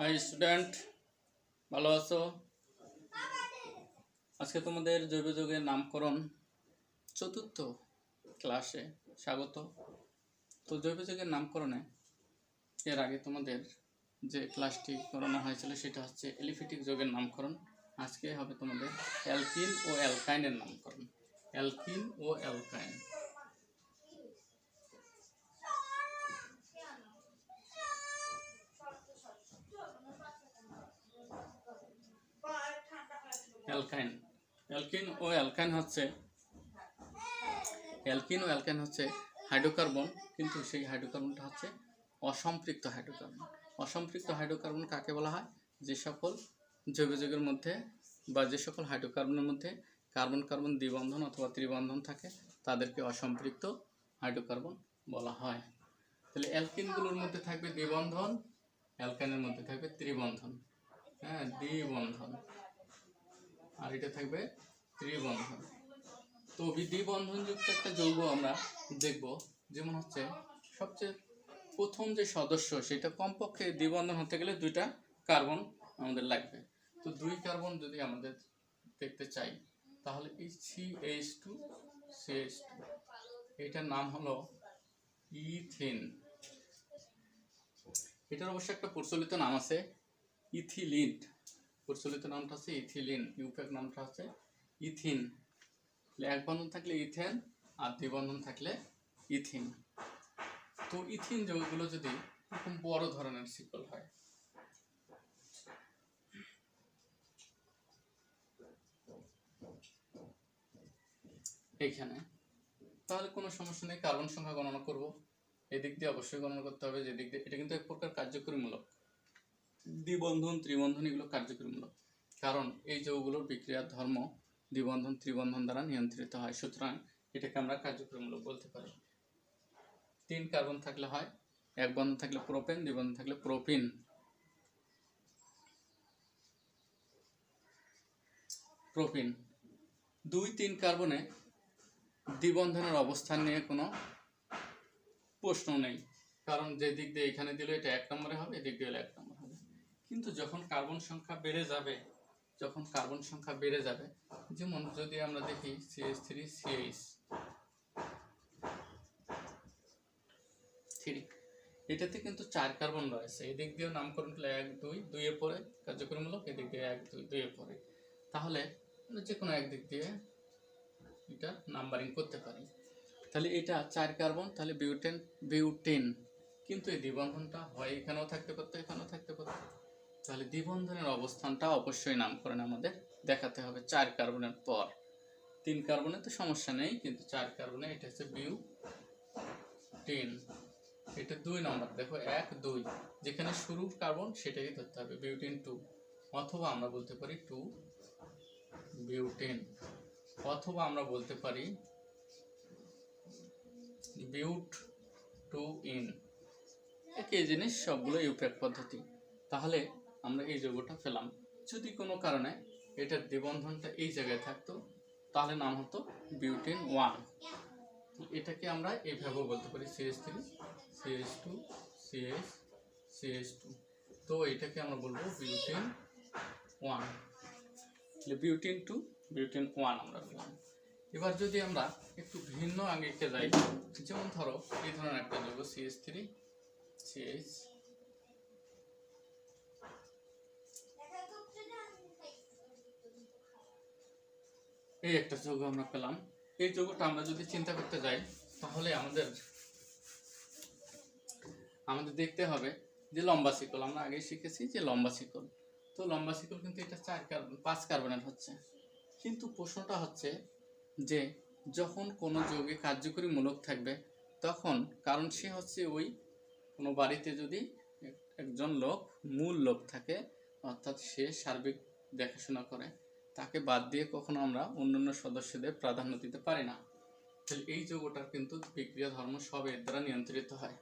High student, ভালো আছো? আজকে তোমাদের জৈব যৌগের নামকরণ চতুর্থ ক্লাসে স্বাগত। তো জৈব যৌগের নামকরণে এর আগে তোমাদের যে ক্লাসটি করানো হয়েছিল সেটা হচ্ছে এলিফ্যাটিক যৌগের নামকরণ। আজকে হবে তোমাদের অ্যালকিন ও অ্যালকাইনের নামকরণ। অ্যালকিন ও অ্যালকাইন। অ্যালকাইন অ্যালকিন ও অ্যালকাইন হচ্ছে হাইড্রোকার্বন, কিন্তু সেই হাইড্রোকার্বনটা হচ্ছে অসম্পৃক্ত হাইড্রোকার্বন। অসম্পৃক্ত হাইড্রোকার্বন কাকে বলা হয়? যে সকল জৈব যৌগের মধ্যে বা যে সকল হাইড্রোকার্বনের মধ্যে কার্বন কার্বন দ্বিবন্ধন অথবা ত্রিবন্ধন থাকে তাদেরকে অসম্পৃক্ত হাইড্রোকার্বন বলা হয়। তাহলে অ্যালকিনগুলোর মধ্যে থাকবে দ্বিবন্ধন, অ্যালকাইনের মধ্যে থাকবে ত্রিবন্ধন। দ্বিবন্ধন, আর এটা থাকবে ত্রিবন্ধন। তো দ্বিবন্ধনযুক্ত একটা যৌগ আমরা দেখব, যেমন হচ্ছে সবচেয়ে প্রথম যে সদস্য সেটা কমপক্ষে দ্বিবন্ধন হতে গেলে দুইটা কার্বন আমাদের লাগবে। তো দুই কার্বন যদি আমাদের দেখতে চাই তাহলে এই CH2 CH2 এটার নাম হলো ইথিন। এটার অবশ্য একটা প্রচলিত নাম আছে ইথিলিন। প্রচলিত নামটা হচ্ছে ইথিলিন, ইউপ্যাক নামটা হচ্ছে ইথিন। এক বন্ধন থাকলে ইথেন আর দ্বিবন্ধন থাকলে ইথিন। তো ইথিন যৌগগুলো যদি এরকম বড় ধরনের শিকল হয়, এইখানে, তাহলে কোনো সমস্যা নেই, কার্বন সংখ্যা গণনা করব। এদিক দিয়ে অবশ্যই গণনা করতে হবে, যেদিক দিয়ে এটা কিন্তু এক প্রকার কার্যকরীমূলক। দ্বিবন্ধন ত্রিবন্ধন এগুলো কার্যকরীমূলক, কারণ এই যৌগগুলোর বিক্রিয়ার ধর্ম দ্বিবন্ধন ত্রিবন্ধন দ্বারা নিয়ন্ত্রিত হয়। সুতরাং এটাকে আমরা কার্যকরীমূলক বলতে পারি। 3 কার্বন থাকলে হয়, এক বন্ধন থাকলে প্রোপেন, দ্বিবন্ধন থাকলে প্রোপিন। প্রোপিন 2-3 কার্বনে দ্বিবন্ধনের অবস্থান নিয়ে কোনো প্রশ্ন নেই, কারণ যে দিক দিয়ে এখানে দিলে এটা 1 নম্বরে হবে, এদিক দিয়ে 1 নম্বর হবে। কিন্তু যখন কার্বন সংখ্যা বেড়ে যাবে, যেমন যদি আমরা দেখি CH3 এটাতে কিন্তু 4 কার্বন রয়েছে। এদিক দিয়ে নামকরণ করলে 1 2 2 এ পড়ে কার্যকরীমূলক, এদিক দিয়ে 1 2 2 এ পড়ে। তাহলে যে কোনো একদিক দিয়ে এটা নাম্বারিং করতে পারি। তাহলে এটা 4 কার্বন, তাহলে বিউটেন। কিন্তু এই দ্বিবন্ধনটা হয় এখানেও থাকতে পারতো, এখানেও থাকতে পারতো। তাহলে দ্বিবন্ধনের অবস্থানটা অবশ্যই নামকরণে আমাদের দেখাতে হবে 4 কার্বনের পর। 3 কার্বনে তো সমস্যা নেই, কিন্তু 4 কার্বনে এটা হচ্ছে বিউটেন। এটা 2 নম্বর, দেখো 1 2 যেখানে শুরুর কার্বন সেটাই ধরতে হবে, বিউটেন 2। অথবা আমরা বলতে পারি 2 বিউটেন, অথবা আমরা বলতে পারি বিউট 2 ইন। একই জিনিস, সবগুলো ইউপ্যাক পদ্ধতি। তাহলে আমরা এই যৌগটা পেলাম। যদি কোনো কারণে এটার দ্বিবন্ধনটা এই জায়গায় থাকতো তাহলে নাম হতো বিউটেন 1। এটাকে আমরা এইভাবে বলতে পারি CH3 CH2 CH2। তো এটাকে আমরা বলবো বিউটেন 1। বিউটেন 2 বিউটেন 1 আমরা পেলাম। এবার যদি আমরা একটু ভিন্ন আঙ্গিকে যাই, যেমন ধরো এই ধরনের একটা যৌগ CH3 CH, এই একটা যৌগ আমরা পেলাম। এই যৌগটা আমরা যদি চিন্তা করতে যাই তাহলে আমাদের দেখতে হবে যে লম্বা শিকল। আমরা আগে শিখেছি যে লম্বা শিকল। তো লম্বা শিকল কিন্তু এটা 4 কার্বন 5 কার্বনের হচ্ছে। কিন্তু প্রশ্নটা হচ্ছে যে যখন কোনো যৌগে কার্যকরী মূলক থাকবে তখন, কারণ সে হচ্ছে ওই কোনো বাড়িতে যদি একজন লোক মূল লোক থাকে, অর্থাৎ সে সার্বিক দেখাশোনা করে, তাকে বাদ দিয়ে কখনো আমরা অন্যান্য সদস্যদের প্রাধান্য দিতে পারি না। তাহলে এই যৌগটার কিন্তু বিক্রিয়া ধর্ম সব এর দ্বারা নিয়ন্ত্রিত হয়,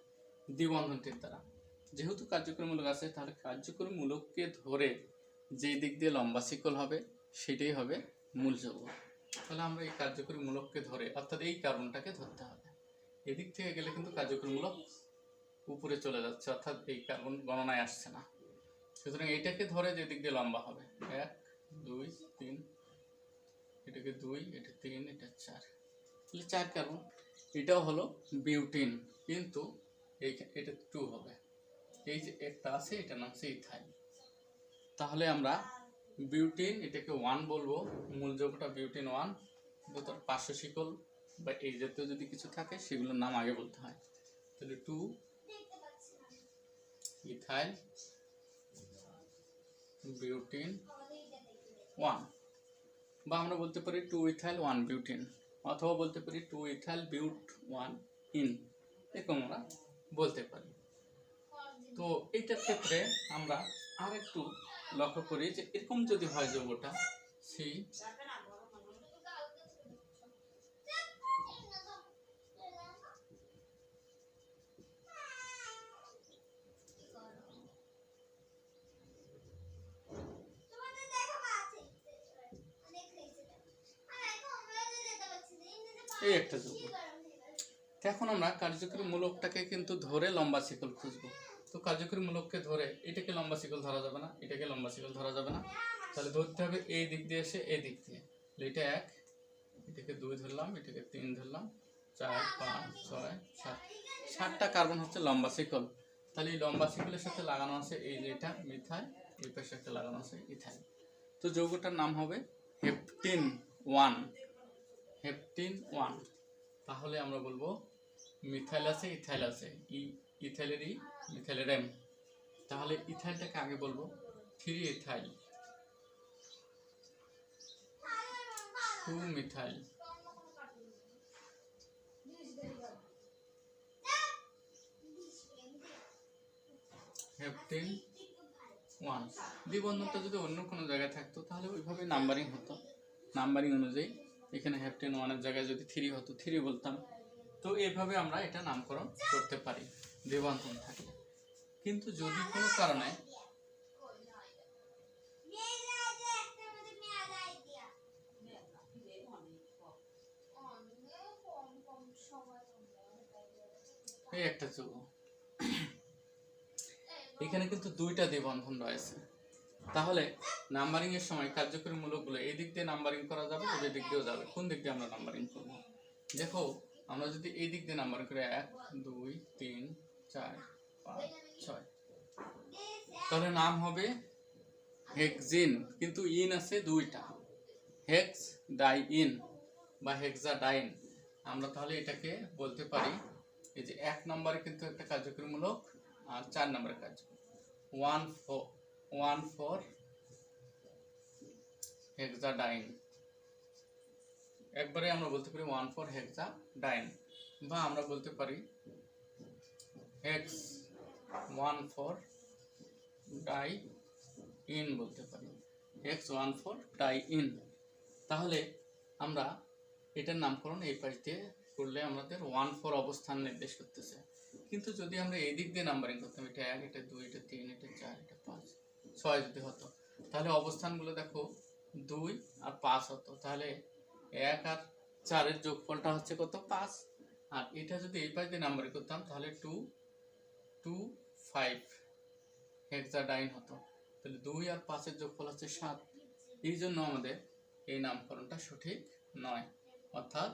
দ্বিবন্ধনটির দ্বারা। যেহেতু কার্যকরীমূলক আছে, তাহলে কার্যকরীমূলককে ধরে যেই দিক দিয়ে লম্বা শিকল হবে সেটাই হবে মূল যৌগ। তাহলে আমরা এই কার্যকরীমূলককে ধরে, অর্থাৎ এই কার্বনটাকে ধরতে হবে। এদিক থেকে গেলে কিন্তু কার্যকরীমূলক উপরে চলে যাচ্ছে, অর্থাৎ এই কার্বন গণনায় আসছে না। সুতরাং এইটাকে ধরে যে দিক দিয়ে লম্বা হবে 1 2 3, এটাকে 2, এটা 3, এটা 4, তাহলে 4 কার্বন। এটাও হলো বিউটিন, কিন্তু এটা 2 হবে। এই যে একটা আছে এটার নাম হচ্ছে ইথাইল। তাহলে আমরা বিউটিন এটাকে 1 বলবো, মূল যৌগটা বিউটিন 1, কিন্তু তার পার্শ্ব শিকল বা এই জাতীয় যদি কিছু থাকে সেগুলোর নাম আগে বলতে হয়। তাহলে 2 ইথাইল বিউটিন 1, বা আমরা বলতে পারি 2 ইথাইল 1 বিউটিন, অথবা বলতে পারি 2 ইথাইল বিউট 1 ইন, এরকম আমরা বলতে পারি। তো এইটার ক্ষেত্রে আমরা আর একটু লক্ষ্য করি যে এরকম যদি হয় যৌগটা সি এই একটা যৌগ। এখন আমরা কার্যকরী মূলকটাকে কিন্তু ধরে লম্বা শিকল খুঁজবো। তো কার্যকরী মূলককে ধরে এটাকে লম্বা শিকল ধরা যাবে না, এটাকে লম্বা শিকল ধরা যাবে না, তাহলে ধরতে হবে এই দিক দিয়ে এসে এই দিক দিয়ে। এটা 1, এটাকে 2 ধরলাম, এটাকে 3 ধরলাম, 4 5 6 7, 7টা কার্বন হচ্ছে লম্বা শিকল। তাহলে এই লম্বা শিকলের সাথে লাগানো আছে এই যে এটা মিথাইল, এই পাশে একটা লাগানো আছে ইথাইল। তো যৌগটার নাম হবে হেপটিন 1, হেপটিন 1। তাহলে আমরা বলবো মিথাইল আছে ইথাইল আছে, ইথাইলের ই মিথাইলের এম, তাহলে ইথাইলটাকে আগে বলবো 3 ইথাইল 2 মিথাইল, হেপটিন 1। দ্বিবন্ধনটা যদি অন্য কোনো জায়গায় থাকতো তাহলে ওইভাবে নাম্বারিং হতো, নাম্বারিং অনুযায়ী এখানে হেপটিন 1-এর জায়গায় যদি 3 হতো 3 বলতাম। তো এইভাবে আমরা এটা নামকরণ করতে পারি দ্বিবন্ধন থাকলে। কিন্তু যদি কোনো কারণে এই একটা যৌগ, এখানে কিন্তু 2টা দ্বিবন্ধন রয়েছে, তাহলে নাম্বারিং এর সময় কার্যকরী মূলকগুলো এই দিক দিয়ে নাম্বারিং করা যাবে, ওই দিক দিয়েও যাবে। কোন দিক দিয়ে আমরা নাম্বারিং করব? দেখো আমরা যদি এই দিক দিয়ে নাম্বারিং করি 1 2 3 4 5 6, তাহলে নাম হবে হেক্সিন, কিন্তু ইন আছে 2টা, হেক্স ডাই ইন বা হেক্সাডাইন। আমরা তাহলে এটাকে বলতে পারি এই যে 1 নম্বরে কিন্তু একটা কার্যকরী মূলক আর 4 নম্বরে কার্যকরী 1,4 হেক্সাডাইন। একবারে আমরা বলতে পারি 1,4 হেক্সাডাইন, বা আমরা বলতে পারি হেক্স 1,4 ডাই ইন বলতে পারি, হেক্স 1,4 ডাই ইন। তাহলে আমরা এটার নামকরণ এই পাশ দিয়ে করলে আমাদের 1,4 অবস্থান নির্দেশ করতেছে। কিন্তু যদি আমরা এই দিক দিয়ে নাম্বারিং করতাম, এটা 1 এটা 2 এটা 3 এটা 4 এটা 5 6 যদি হতো, তাহলে অবস্থানগুলো দেখো 2 আর 5 হতো। তাহলে 1 আর 4-এর যোগফলটা হচ্ছে কত? 5। আর এটা যদি এই পাশ দিয়ে নাম্বারিং করতাম তাহলে 2 2 5 হেক্সাডাইন হতো। তাহলে 2 আর 5-এর যোগফল হচ্ছে 7। এই জন্য আমাদের এই নামকরণটা সঠিক নয়, অর্থাৎ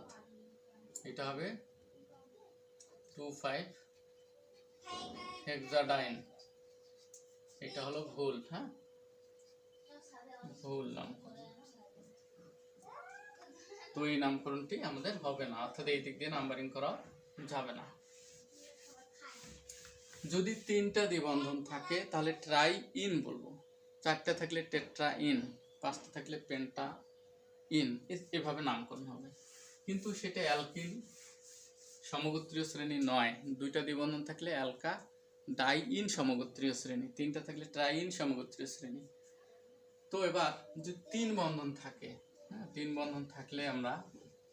এটা হবে 2,5 হেক্সাডাইন। এটা হলো ভুল, হ্যাঁ, ভুল নামকরণ। তো এই নামকরণটি আমাদের হবে না, অর্থাৎ এই দিক দিয়ে নাম্বারিং করা যাবে না। যদি 3টা দ্বিবন্ধন থাকে তাহলে ট্রাই ইন বলবো, 4টা থাকলে টেট্রা ইন, 5টা থাকলে পেন্টা ইন, এভাবে নামকরণ হবে। কিন্তু সেটা অ্যালকিন সমগোত্রীয় শ্রেণী নয়। 2টা দ্বিবন্ধন থাকলে অ্যালকা ডাই ইন সমগোত্রীয় শ্রেণী, 3টা থাকলে ট্রাই ইন সমগোত্রীয় শ্রেণী। তো এবার যদি 3 বন্ধন থাকে, হ্যাঁ, 3 বন্ধন থাকলে আমরা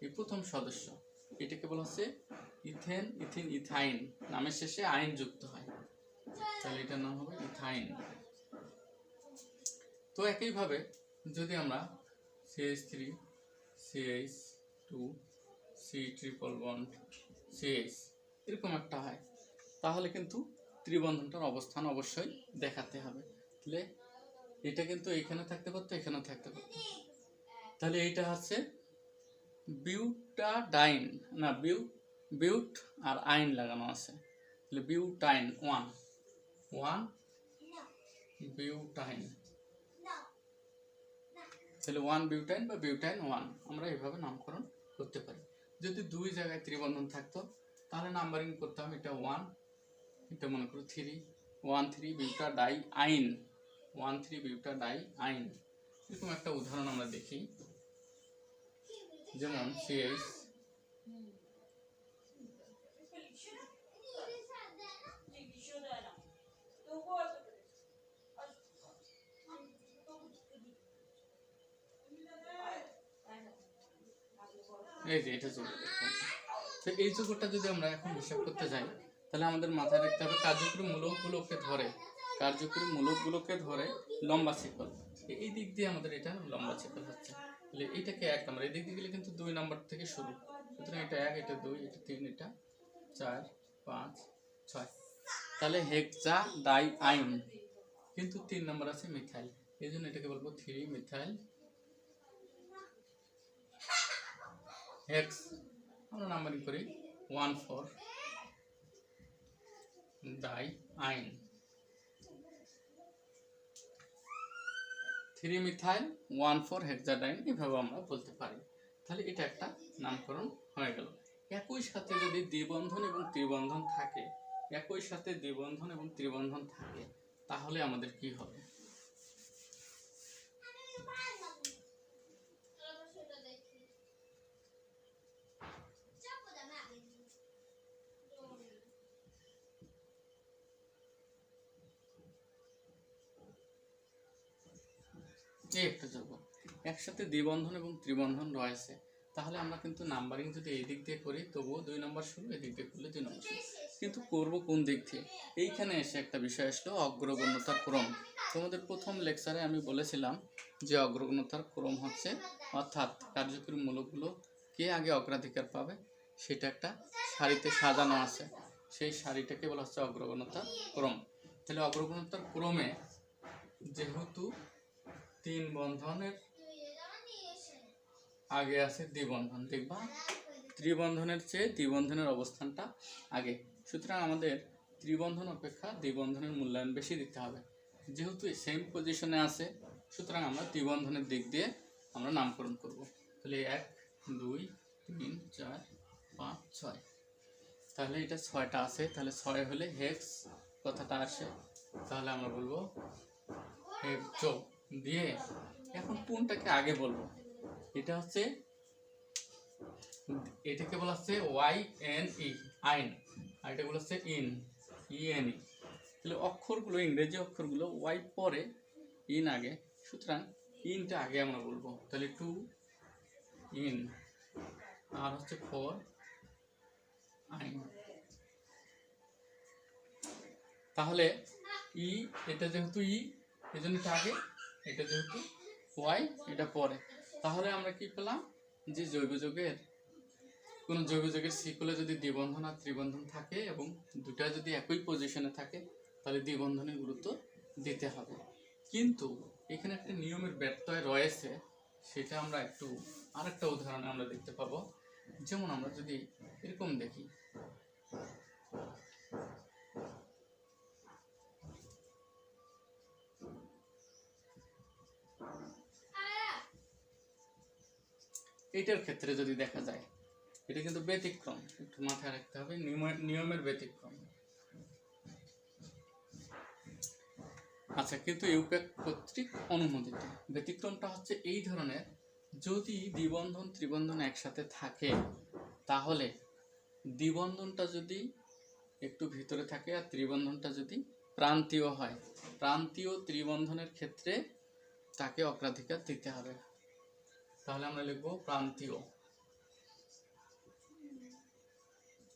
এই প্রথম সদস্য এটাকে বলা হচ্ছে ইথেন, ইথিন, ইথাইন, নামের শেষে আইন যুক্ত হয়, তাহলে এটার নাম হবে ইথাইন। তো একইভাবে যদি আমরা CH3 CH2 C triple bond CH এরকম একটা হয়, তাহলে কিন্তু ত্রিবন্ধনটার অবস্থান অবশ্যই দেখাতে হবে। তাহলে এটা কিন্তু এখানে থাকতে পারতো, এখানেও থাকতে পারতো। তাহলে এইটা হচ্ছে বিউটাডাইন, না বিউট আর আইন লাগানো আছে, তাহলে বিউটাইন 1 বিউটাইন, তাহলে 1 বিউটাইন বা বিউটাইন 1 আমরা এইভাবে নামকরণ করতে পারি। যদি দুই জায়গায় ত্রিবন্ধন থাকতো তাহলে নাম্বারিং করতাম, এটা 1, এটা মনে করো 3, 1,3 বিউটাডাই আইন, 1,3 বিউটাডাই আইন। এরকম একটা উদাহরণ আমরা দেখি, যেমন CH এই যে এটা যোগ, তো এই যোগটা যদি আমরা এখন হিসাব করতে যাই তাহলে আমাদের মাথায় রাখতে হবে কার্যকরী মূলকগুলোকে ধরে লম্বা শিকল, এই দিক দিয়ে আমাদের এটা লম্বা শিকল হচ্ছে। তাহলে এইটাকে 1 নাম্বার, এই দিক দিয়ে গেলে কিন্তু 2 নাম্বার থেকে শুরু, সুতরাং এটা 1, এটা 2, এটা 3, এটা 4, 5, 6। তাহলে হেক্সা ডাই আইন, কিন্তু 3 নাম্বার আছে মিথাইল, এই জন্য এটাকে বলবো 3 মিথাইল হেক্স। আমরা নাম্বারিং করি 1,4 ডাই আইন, 3 মিথাইল 1,4 হেক্সাডাইন, এভাবে আমরা বলতে পারি। তাহলে এটা একটা নামকরণ হয়ে গেল। একই সাথে যদি দ্বিবন্ধন এবং ত্রিবন্ধন থাকে, তাহলে আমাদের কি হবে? এই একটা যোগ, একসাথে দ্বিবন্ধন এবং ত্রিবন্ধন রয়েছে, তাহলে আমরা কিন্তু নাম্বারিং যদি এই দিক দিয়ে করি তবুও 2 নম্বর শুরু, এই দিক দিয়ে করলে 2 নম্বর শুরু, কিন্তু করব কোন দিক থেকে? এইখানে এসে একটা বিষয় আসলো অগ্রগণ্যতার ক্রম। তোমাদের প্রথম লেকচারে আমি বলেছিলাম যে অগ্রগণ্যতার ক্রম হচ্ছে, অর্থাৎ কার্যকরী মূলকগুলো কে আগে অগ্রাধিকার পাবে সেটা একটা সারিতে সাজানো আছে, সেই সারিটাকে বলা হচ্ছে অগ্রগণ্যতার ক্রম। তাহলে অগ্রগণ্যতার ক্রমে যেহেতু 3 বন্ধনের আগে আছে দ্বিবন্ধন, দেখবা ত্রিবন্ধনের চেয়ে দ্বিবন্ধনের অবস্থানটা আগে, সুতরাং আমাদের ত্রিবন্ধন অপেক্ষা দ্বিবন্ধনের মূল্যায়ন বেশি দিতে হবে। যেহেতু সেম পজিশনে আছে, সুতরাং আমরা দ্বিবন্ধনের দিক দিয়ে আমরা নামকরণ করব। তাহলে 1, 2, 3, 4, 5, 6, তাহলে এটা 6টা আছে, তাহলে 6 হলে হেক্স কথাটা আসে, তাহলে আমরা বলবো হেক্স দিয়ে। এখন কোনটাকে আগে বলবো? এটা হচ্ছে, এটাকে বলা হচ্ছে YNE আইন, আর এটা বলা হচ্ছে ENE। তাহলে অক্ষরগুলো, ইংরেজি অক্ষরগুলো ওয়াই পরে ইন আগে, সুতরাং ইনটা আগে আমরা বলবো। তাহলে 2 ইন আর হচ্ছে 4 আইন। তাহলে এটা যেহেতু এই জন্য এটা আগে, এটা যেহেতু ওয়াই, এটা পরে। তাহলে আমরা কি পেলাম যে কোনো জৈব যৌগের শিকলে যদি দ্বিবন্ধন আর ত্রিবন্ধন থাকে এবং দুটা যদি একই পজিশনে থাকে তাহলে দ্বিবন্ধনের গুরুত্ব দিতে হবে। কিন্তু এখানে একটা নিয়মের ব্যত্যয় রয়েছে, সেটা আমরা আরেকটা উদাহরণে আমরা দেখতে পাবো। যেমন আমরা যদি এরকম দেখি, এইটার ক্ষেত্রে যদি দেখা যায়, এটা কিন্তু ব্যতিক্রম, একটু মাথায় রাখতে হবে, নিয়মের ব্যতিক্রম। আচ্ছা, কিন্তু ইউপ্যাক কর্তৃক অনুমোদিত। ব্যতিক্রমটা হচ্ছে এই ধরনের, যদি দ্বিবন্ধন ত্রিবন্ধন একসাথে থাকে তাহলে দ্বিবন্ধনটা যদি একটু ভিতরে থাকে আর ত্রিবন্ধনটা যদি প্রান্তীয় হয়, প্রান্তীয় ত্রিবন্ধনের ক্ষেত্রে তাকে অগ্রাধিকার দিতে হবে। তাহলে আমরা লিখব প্রান্তীয়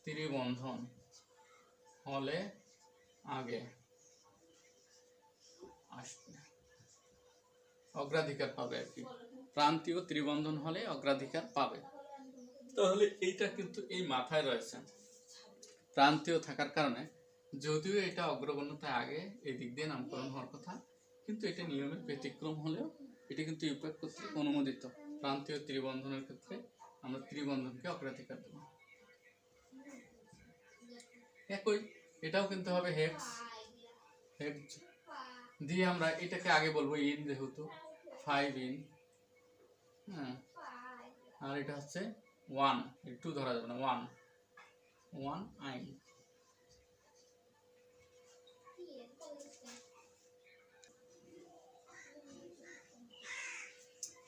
ত্রিবন্ধন হলে আগে আসবে, অগ্রাধিকার পাবে আর কি, প্রান্তীয় ত্রিবন্ধন হলে অগ্রাধিকার পাবে। তাহলে এইটা কিন্তু এই মাথায় রয়েছে, প্রান্তীয় থাকার কারণে যদিও এটা অগ্রগণ্যতায় আগে এই দিক দিয়ে নামকরণ হওয়ার কথা, কিন্তু এটা নিয়মের ব্যতিক্রম হলেও এটা কিন্তু ইউপ্যাক কর্তৃক অনুমোদিত। প্রান্তীয় ত্রিবন্ধনের ক্ষেত্রে আমরা ত্রিবন্ধনকে অগ্রাধিকার দেব। একই এটাও কিন্তু হবে হেক্স। হেক্স দিয়ে আমরা এটাকে আগে বলবো ইন, যেহেতু 5 ইন, হ্যাঁ, আর এটা হচ্ছে 1, 2 ধরা যাবে না, 1 আইন।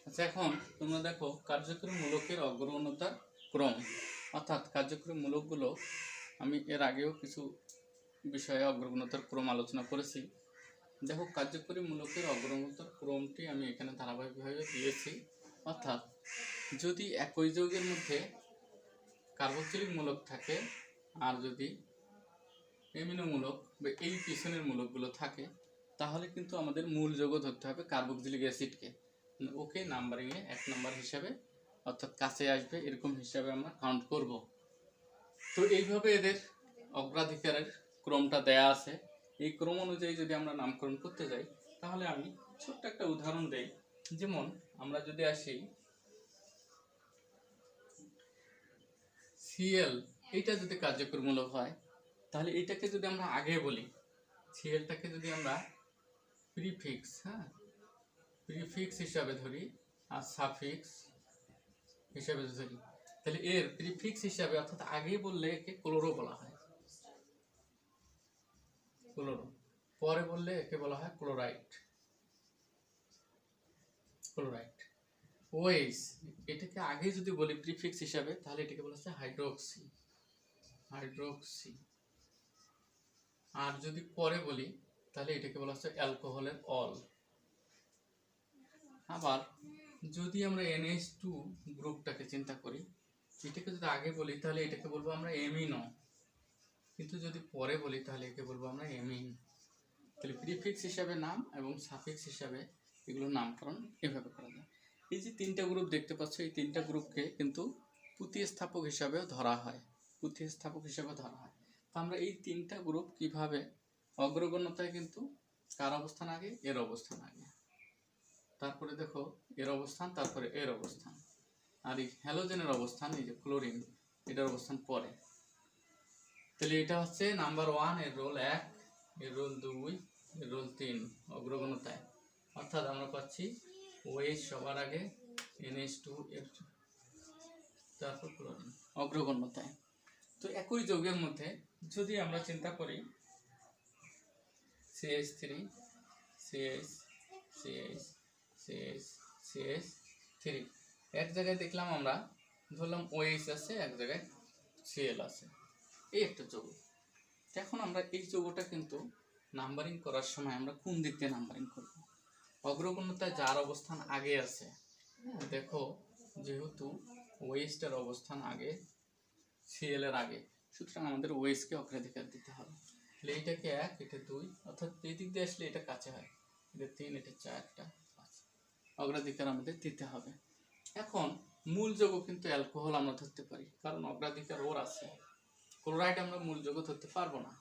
আচ্ছা, এখন তোমরা দেখো কার্যকরী মূলকের অগ্রগণ্যতার ক্রম, অর্থাৎ কার্যকরী মূলকগুলো আমি এর আগেও কিছু বিষয়ে অগ্রগণ্যতার ক্রম আলোচনা করেছি। দেখো কার্যকরী মূলকের অগ্রগণ্যতার ক্রমটি আমি এখানে ধারাবাহিকভাবে দিয়েছি। অর্থাৎ যদি একই যৌগের মধ্যে কার্বক্সিলিক মূলক থাকে আর যদি এমিনো মূলক বা এই পিছনের মূলকগুলো থাকে, তাহলে কিন্তু আমাদের মূল যৌগ ধরতে হবে কার্বক্সিলিক অ্যাসিডকে। ওকে নাম্বারিংয়ে 1 নাম্বার হিসাবে, অর্থাৎ কাছে আসবে এরকম হিসাবে আমরা কাউন্ট করব। তো এইভাবে এদের অগ্রাধিকারের ক্রমটা দেয়া আছে। এই ক্রম অনুযায়ী যদি আমরা নামকরণ করতে যাই, তাহলে আমি ছোট্ট একটা উদাহরণ দেই। যেমন আমরা যদি আসি সিএল, এইটা যদি কার্যকরী মূলক হয়, তাহলে এইটাকে যদি আমরা আগে বলি, সিএলটাকে যদি আমরা প্রিফিক্স, প্রিফিক্স হিসাবে ধরি আর সাফিক্স হিসাবে ধরি, তাহলে এর প্রিফিক্স হিসাবে অর্থাৎ আগে বললে একে ক্লোরো বলা হয়, ক্লোরো। পরে বললে একে বলা হয় ক্লোরাইড। ওএইচ এটাকে আগে যদি বলি প্রিফিক্স হিসাবে, তাহলে এটাকে বলা হচ্ছে হাইড্রোক্সি। আর যদি পরে বলি, তাহলে এটাকে বলা হচ্ছে অ্যালকোহলের অল। আবার যদি আমরা NH2 গ্রুপটাকে চিন্তা করি, এটাকে যদি আগে বলি তাহলে এটাকে বলবো আমরা এমিনো, কিন্তু যদি পরে বলি তাহলে একে বলবো আমরা এমিন। তাহলে প্রিফিক্স হিসাবে নাম এবং সাফিক্স হিসাবে এগুলোর নামকরণ এভাবে করা যায়। এই যে 3টা গ্রুপ দেখতে পাচ্ছ, এই 3টা গ্রুপকে কিন্তু প্রতিস্থাপক হিসাবেও ধরা হয়, তো আমরা এই 3টা গ্রুপ কিভাবে অগ্রগণ্যতায় কিন্তু কার অবস্থান আগে, এর অবস্থান আগে, তারপরে দেখো এর অবস্থান, তারপরে এর অবস্থান, আর এই হ্যালোজেনের অবস্থান, এই যে ক্লোরিন, এটার অবস্থান পরে। তাহলে এটা হচ্ছে নাম্বার 1, এর রোল 1, এর রোল 2, এর রোল 3 অগ্রগণ্যতায়। অর্থাৎ আমরা পাচ্ছি OH সবার আগে, NH2 এর তারপর ক্লোরিন অগ্রগণ্যতায়। তো একই যৌগের মধ্যে যদি আমরা চিন্তা করি CH3, CH3, এক জায়গায় দেখলাম আমরা, ধরলাম OH আছে, এক জায়গায় Cl আছে, এই একটা যৌগ। এখন আমরা এই যৌগটা কিন্তু নাম্বারিং করার সময় আমরা কোন দিক দিয়ে নাম্বারিং করব? অগ্রগণ্যতায় যার অবস্থান আগে আছে, দেখো যেহেতু ওয়েস্টের অবস্থান আগে Cl এর আগে, সুতরাং আমাদের ওয়েস্টকে অগ্রাধিকার দিতে হবে। তাহলে এটাকে 1, এটা 2, অর্থাৎ এই দিক দিয়ে আসলে এটা কাছে হয়, এটা 3, এটা 4, এটা 5, অগ্রাধিকার আমাদের দিতে হবে। এখন মূল যৌগ কিন্তু অ্যালকোহল আমরা ধরতে পারি, কারণ অগ্রাধিকার ওর আছে। ক্লোরাইড আমরা মূল যৌগ ধরতে পারবো না।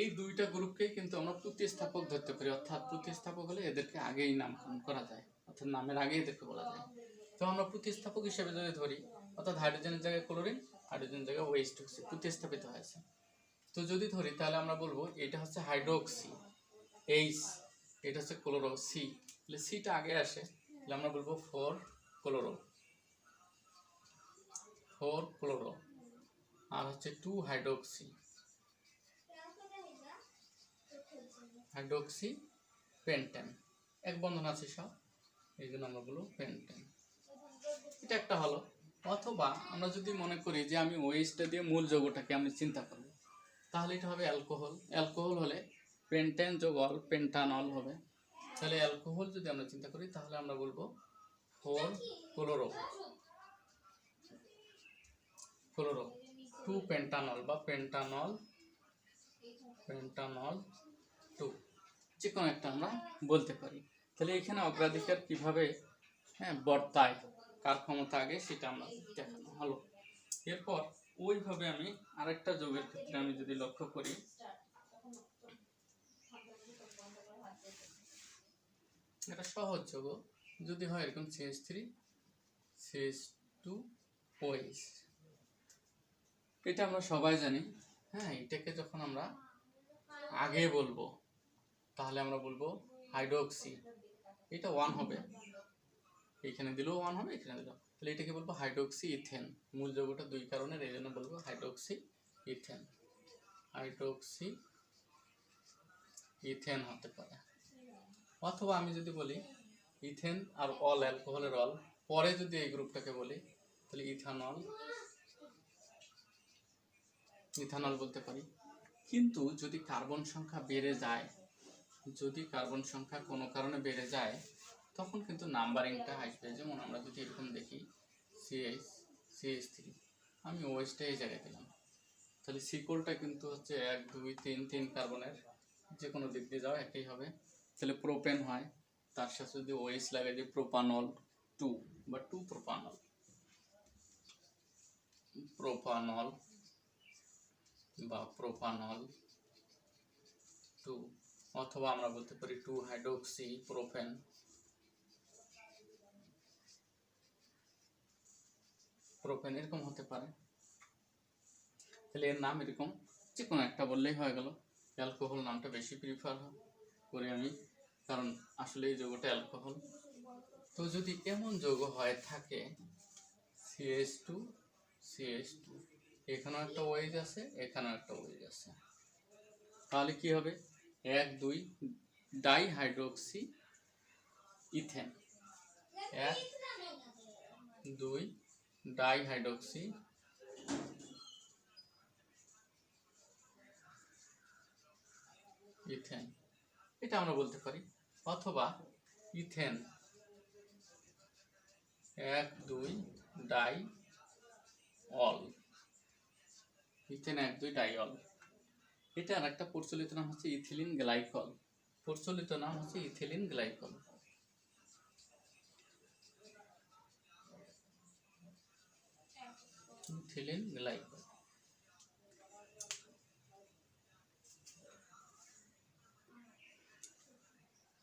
এই 2টা গ্রুপকেই কিন্তু আমরা প্রতিস্থাপক ধরতে পারি, অর্থাৎ প্রতিস্থাপক হলে এদেরকে আগেই নামকরণ করা যায়, অর্থাৎ নামের আগে এদেরকে বলা যায়। তো আমরা প্রতিস্থাপক হিসেবে যদি ধরি, অর্থাৎ হাইড্রোজেনের জায়গায় ক্লোরিন, হাইড্রোজেনের জায়গায় ওএইচ প্রতিস্থাপিত হয়েছে। তো যদি ধরি তাহলে আমরা বলবো এটা হচ্ছে হাইড্রোক্সি H, এটা হচ্ছে ক্লোরো C, তাহলে সিটা আগে আসে, তাহলে আমরা বলবো 4 ক্লোরো, আর হচ্ছে 2 হাইড্রোক্সি পেন্টেন, এক বন্ধন আছে সব, এই জন্য আমরা বলবো পেন্টেন। এটা একটা হলো। অথবা আমরা যদি মনে করি যে আমি ওএইচটা দিয়ে মূল যৌগটাকে আমি চিন্তা করব, তাহলে এটা হবে অ্যালকোহল হলে পেন্টেন যোগ অল পেন্টানল হবে। তাহলে অ্যালকোহল যদি আমরা চিন্তা করি, তাহলে আমরা বলবো 4 ক্লোরো 2 পেন্টানল বা পেন্টানল 2, যে কোনো একটা আমরা বলতে পারি। তাহলে এখানে অগ্রাধিকার কিভাবে বর্তায়, কার ক্ষমতা আগে, সেটা আমরা দেখানো হলো। এরপর ওইভাবে আমি আরেকটা যৌগের ক্ষেত্রে আমি যদি লক্ষ্য করি, এটা সহজ যৌগ যদি হয় এরকম CH3 CH2OH, এটা আমরা সবাই জানি। হ্যাঁ, এটাকে যখন আমরা আগে বলবো তাহলে আমরা বলবো হাইড্রোক্সি, এটা 1 হবে, এখানে দিলেও 1 হবে, এখানে দিলেও, তাহলে এটাকে বলবো হাইড্রোক্সি ইথেন। মূল যৌগটা দুই কারণের, এই জন্য বলবো হাইড্রোক্সি ইথেন। হাইড্রোক্সি ইথেন হতে পারে। অথবা আমি যদি বলি ইথেন আর অল, অ্যালকোহলের অল, পরে যদি এই গ্রুপটাকে বলি তাহলে ইথানল, ইথানল বলতে পারি। কিন্তু যদি কার্বন সংখ্যা বেড়ে যায়, যদি কার্বন সংখ্যা কোনো কারণে বেড়ে যায়, তখন কিন্তু নাম্বারিংটা আসবে। যেমন আমরা যদি এরকম দেখি CH3, আমি ওএইচটা এই জায়গায় দিলাম, তাহলে সিকলটা কিন্তু হচ্ছে 1 2 3 3 কার্বনের, যে কোনো দিক দিয়ে যাও একই হবে। তাহলে প্রোপেন হয়, তার সাথে যদি ওএইচ লাগাই দিই প্রোপানল 2 বা 2 প্রোপানল, প্রোপানল বা প্রোপানল 2, অথবা আমরা বলতে পারি 2 হাইড্রোক্সি প্রোপেন, প্রোপেন এরকম হতে পারে। তাহলে এর নাম এরকম যে কোনো একটা বললেই হয়ে গেল। অ্যালকোহল নামটা বেশি প্রিফার করি আমি, কারণ আসলে এই যৌগটা অ্যালকোহল। তো যদি এমন যৌগ হয় থাকে CH2 CH2, এখানেও একটা ওএইচ আছে, এখানেও একটা ওএইচ আছে, তাহলে কি হবে 1 2 die hydroxy ethane, 1 2 die hydroxy ethane, এটা আমরা বলতে পারি। অথবা ethane 1 2 die all, ethane 1 2 die all. এটা আর একটা প্রচলিত নাম হচ্ছে ইথিলিন গ্লাইকল, প্রচলিত নাম হচ্ছে ইথিলিন গ্লাইকল। Ethylene glycol.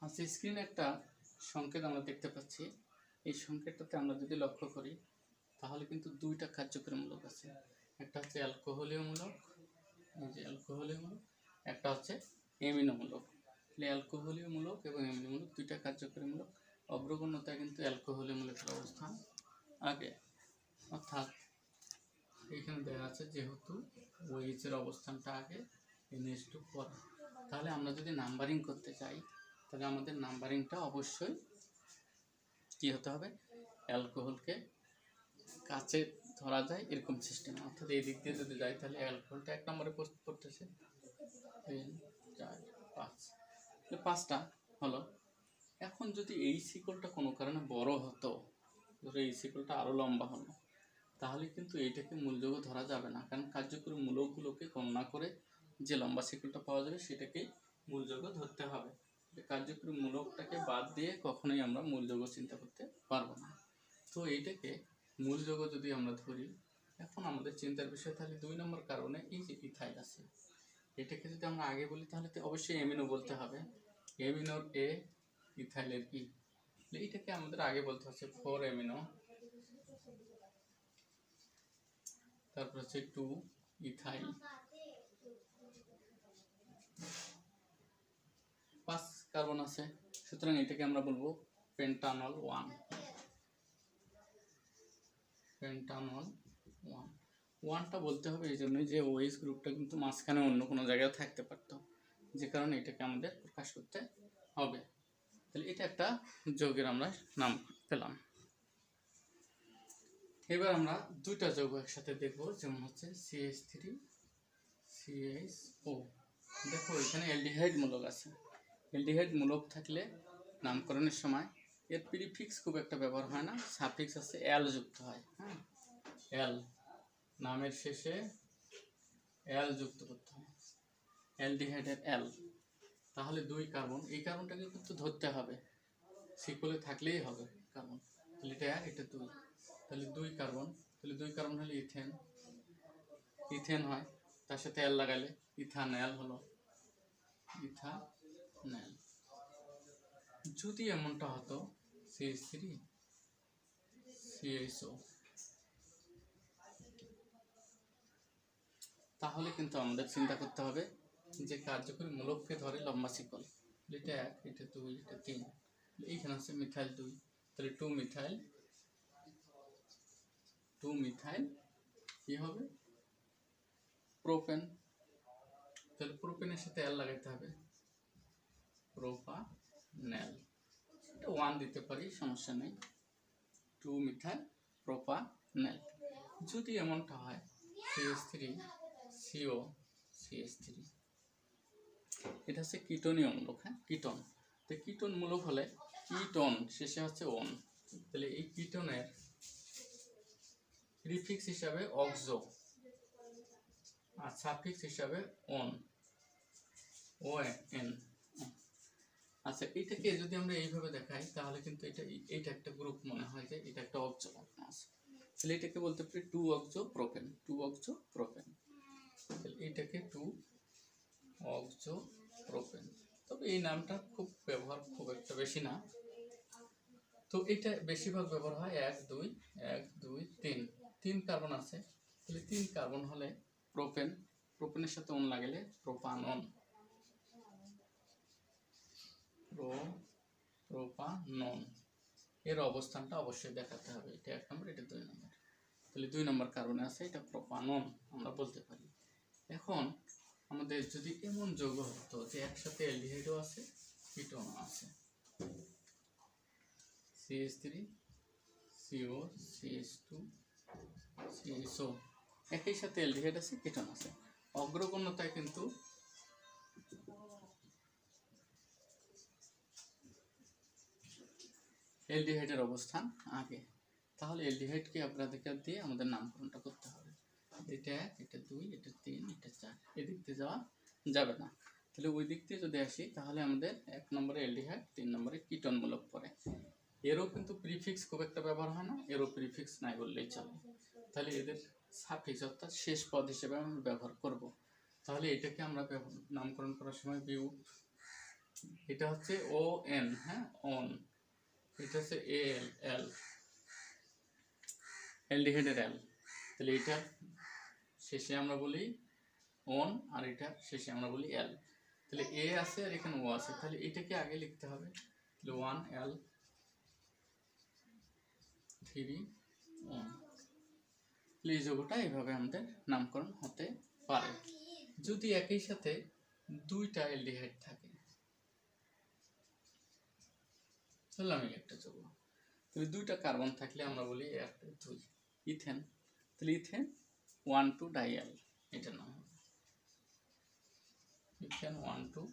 আচ্ছা, স্ক্রিনে একটা সংকেত আমরা দেখতে পাচ্ছি। এই সংকেতটাতে আমরা যদি লক্ষ্য করি তাহলে কিন্তু দুইটা কার্যকরী মূলক আছে, একটা হচ্ছে অ্যালকোহলীয় মূলক, এই যে অ্যালকোহলীয় মূলক, একটা হচ্ছে এমিনো মূলক। অ্যালকোহলীয় মূলক এবং এমিনো মূলক দুইটা কার্যকরী মূলক। অগ্রগণ্যতায় কিন্তু অ্যালকোহলীয় মূলকের অবস্থান আগে, অর্থাৎ এখানে দেখা আছে যেহেতু OH এর অবস্থানটা আগে, NH2 পরে। তাহলে আমরা যদি নাম্বারিং করতে চাই তাহলে আমাদের নাম্বারিংটা অবশ্যই কি হতে হবে, অ্যালকোহলকে কাছে ধরা যায় এরকম সিস্টেমে, অর্থাৎ এই দিক দিয়ে যদি যাই তাহলে অ্যালকোহলটা 1 নম্বরে পড়তেছে, 3 4 5, 5টা হলো। এখন যদি এই সিকলটা কোনো কারণে বড় হতো, ধরো এই সিকলটা আরও লম্বা হলো, তাহলে কিন্তু এইটাকে মূল যৌগ ধরা যাবে না, কারণ কার্যকরী মূলকগুলোকে গণনা করে যে লম্বা সিকলটা পাওয়া যাবে সেটাকেই মূল যৌগ ধরতে হবে। কার্যকরী মূলকটাকে বাদ দিয়ে কখনোই আমরা মূল যৌগ চিন্তা করতে পারবো না। তো এইটাকে মূল যৌগ যদি আমরা ধরি, এখন আমাদের চিন্তার বিষয় তাহলে 2 নম্বর কারণে এই যে ইথাইল আছে, এটাকে যদি আমরা আগে বলি তাহলে তো অবশ্যই এমিনো বলতে হবে। এমিনোর এ, ইথাইলের ই, এইটাকে আমাদের আগে বলতে হচ্ছে 4 এমিনো, তারপর হচ্ছে 2 ইথাইল, 5 কার্বন আছে, সুতরাং এটাকে আমরা বলবো পেন্টানল 1, পেন্টানল 1। 1টা বলতে হবে এই জন্যই যে OH গ্রুপটা কিন্তু মাঝখানে অন্য কোনো জায়গায় থাকতে পারতো, যে কারণে এটাকে আমাদের প্রকাশ করতে হবে। তাহলে এটা একটা যৌগের আমরা নাম পেলাম। এবার আমরা দুইটা যৌগ একসাথে দেখব, যেমন হচ্ছে CH3 CHO। দেখো এখানে অ্যালডিহাইড মূলক আছে, অ্যালডিহাইড মূলক থাকলে নামকরণের সময় এর প্রিফিক্স খুব একটা ব্যবহার হয় না, সাফিক্স আছে অ্যাল যুক্ত হয়। হ্যাঁ, অ্যাল, নামের শেষে অ্যাল যুক্ত করতে হয়, অ্যালডিহাইডের অ্যাল। তাহলে 2 কার্বন, এই কার্বনটাকে কিন্তু ধরতে হবে, সিকলে থাকলেই হবে কার্বন, তাহলে এটা 1 এটা 2, তাহলে 2 কার্বন, তাহলে 2 কার্বন হলে ইথেন, ইথেন হয়, তার সাথে অ্যাল লাগালে ইথানল হলো, ইথানল। যদি এমনটা হতো CH3 CHO, তাহলে কিন্তু আমাদের চিন্তা করতে হবে যে কার্যকরী মূলককে ধরে লম্বা শিকল, এটা 1, এটা 2, এটা 3, এইখানে আছে মিথাইল 2, তাহলে 2 মিথাইল কি হবে প্রোপেন, তাহলে প্রোপেনের সাথে L লাগাইতে হবে, প্রোপানেল, এটা 1 দিতে পারি, সমস্যা নেই, 2 মিথাইল প্রোপানেল। যদি এমনটা হয় CH3 CO CH3, এটা হচ্ছে কিটোনীয় মূলক, হ্যাঁ কিটোন। তো কিটোন মূলক হলে কিটোন শেষে হচ্ছে ওন, তাহলে এই কিটোনের প্রিফিক্স হিসাবে অক্সো আর সাফিক্স হিসাবে ওন, ON। আচ্ছা, এটাকে যদি আমরা এইভাবে দেখাই তাহলে কিন্তু এটা একটা গ্রুপ মনে হয় যে এটা একটা অক্সো আছে, তাহলে এটাকে বলতে পারি 2 অক্সো প্রোপেন, 2 অক্সো প্রোপেন, তাহলে এটাকে 2 অক্সো প্রোপেন। তবে এই নামটা ব্যবহার খুব একটা বেশি না, তো এটা বেশিরভাগ ব্যবহার হয় 1 2 1 2 3, 3 কার্বন আছে, তাহলে 3 কার্বন হলে প্রোপেন, প্রোপেনের সাথে ওন লাগালে প্রোপানন, প্রোপানন। এর অবস্থানটা অবশ্যই দেখাতে হবে, এটা 1 নম্বর, এটা 2 নম্বর, তাহলে 2 নম্বর কার্বনে আছে, এটা প্রোপানন আমরা বলতে পারি। এখন আমাদের যদি এমন যৌগ হতো যে একসাথে অ্যালডিহাইডও আছে কিটোনও আছে, CH3 CO CH2 CHO, একই সাথে অ্যালডিহাইড আছে কিটোন আছে, অগ্রগণ্যতায় কিন্তু অ্যালডিহাইডের অবস্থান আগে, তাহলে অ্যালডিহাইডকে অগ্রাধিকার দিয়ে আমাদের নামকরণটা করতে হবে, এটা 1, এটা 2, এটা 3, এটা 4, এদিক দিয়ে যাওয়া যাবে না, তাহলে ওই দিক দিয়ে যদি আসি তাহলে আমাদের 1 নম্বরে অ্যালডিহাইড, 3 নম্বরে কিটোন মূলক পড়ে। এরও কিন্তু প্রিফিক্স খুব একটা ব্যবহার হয় না, এরও প্রিফিক্স নাই বললেই চলে, তাহলে এদের সাফিক্স অর্থাৎ শেষ পদ হিসেবে আমরা ব্যবহার করব। তাহলে এটাকে আমরা নামকরণ করার সময় বিউট, এটা হচ্ছে ON, হ্যাঁ অন, এটা হচ্ছে AL অ্যালডিহাইডের L, তাহলে এটা শেষে আমরা বলি অন আর এটা শেষে আমরা বলি L, তাহলে A আছে আর এখানে O আছে, তাহলে এটাকে আগে লিখতে হবে, তাহলে 1L 3 ON, এই যৌগটা এইভাবে আমাদের নামকরণ হতে পারে। যদি একই সাথে 2টা অ্যালডিহাইড থাকে, ধরলাম একটা যৌগ, তাহলে 2টা কার্বন থাকলে আমরা বলি 1 2, ইথেন, তাহলে ইথেন 1 2 ডাইএল, এটার নাম হবে ইথেন 1 2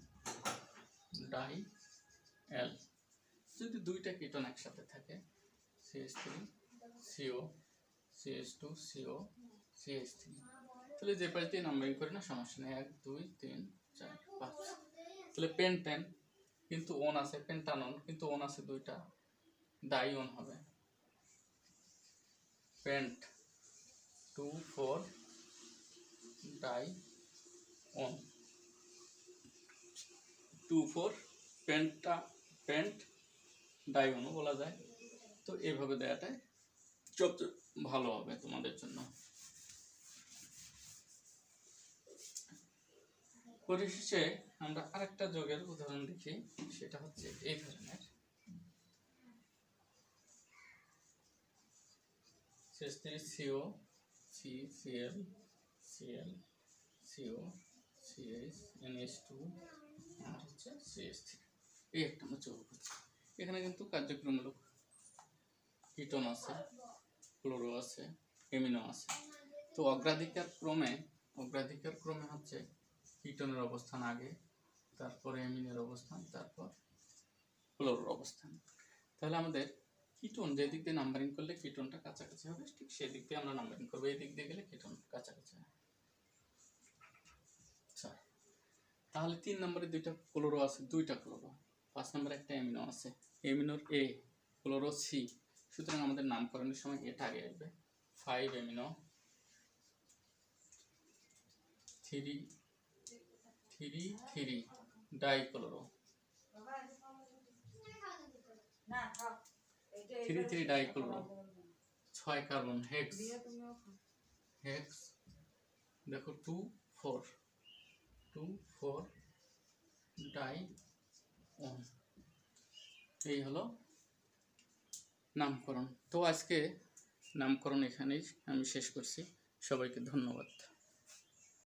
ডাইএল। যদি 2টা কিটোন একসাথে থাকে CH3 CO CH2 CO CH3, তাহলে যে পাশ দিয়ে নাম্বারিং করি না সমস্যা নেই, 1 2 3 4 5, তাহলে পেন্টেন কিন্তু ওন আছে, পেন্টানন কিন্তু ওন আছে 2টা, ডাইওন হবে পেন্ট 2 4 ডাই ওন, 2 4 পেন্ট ডাইওনও বলা যায়। তো এইভাবে দেওয়াটাই সবচেয়ে ভালো হবে তোমাদের জন্য। পরিশেষে আমরা আরেকটা যোগের উদাহরণ দেখি, সেটা হচ্ছে এই ধরনের CO CCl Cl CO CH NH2 আর হচ্ছে CH3, এই একটা আমরা যোগ করছি। এখানে কিন্তু কার্যক্রমমূলক কিটোন আছে, ক্লোরো আছে, অ্যামিনো আছে, তো অগ্রাধিকার ক্রমে হচ্ছে কিটোনের অবস্থান আগে, তারপরে অ্যামিনের অবস্থান, তারপর ক্লোরোর অবস্থান। তাহলে আমাদের কিটোন যে দিক দিয়ে নাম্বারিং করলে কিটোনটা কাছাকাছি হবে ঠিক সেই দিক দিয়ে আমরা নাম্বারিং করবো, এই দিক দিয়ে গেলে কিটোন কাছাকাছি হবে। তাহলে 3 নম্বরে 2টা ক্লোরো আছে, 2টা ক্লোরো, 5 নম্বরে একটা অ্যামিনো আছে, অ্যামিনোর A, ক্লোরো C, সুতরাং আমাদের নামকরণের সময় এটা আগে আসবে, 5 amino 3 dichloro, 3 dichloro, 6 carbon, hex, hex দেখো 2 4 ডাই অন। এই হলো নামকরণ। তো আজকে নামকরণ এখানেই আমি শেষ করছি। সবাইকে ধন্যবাদ।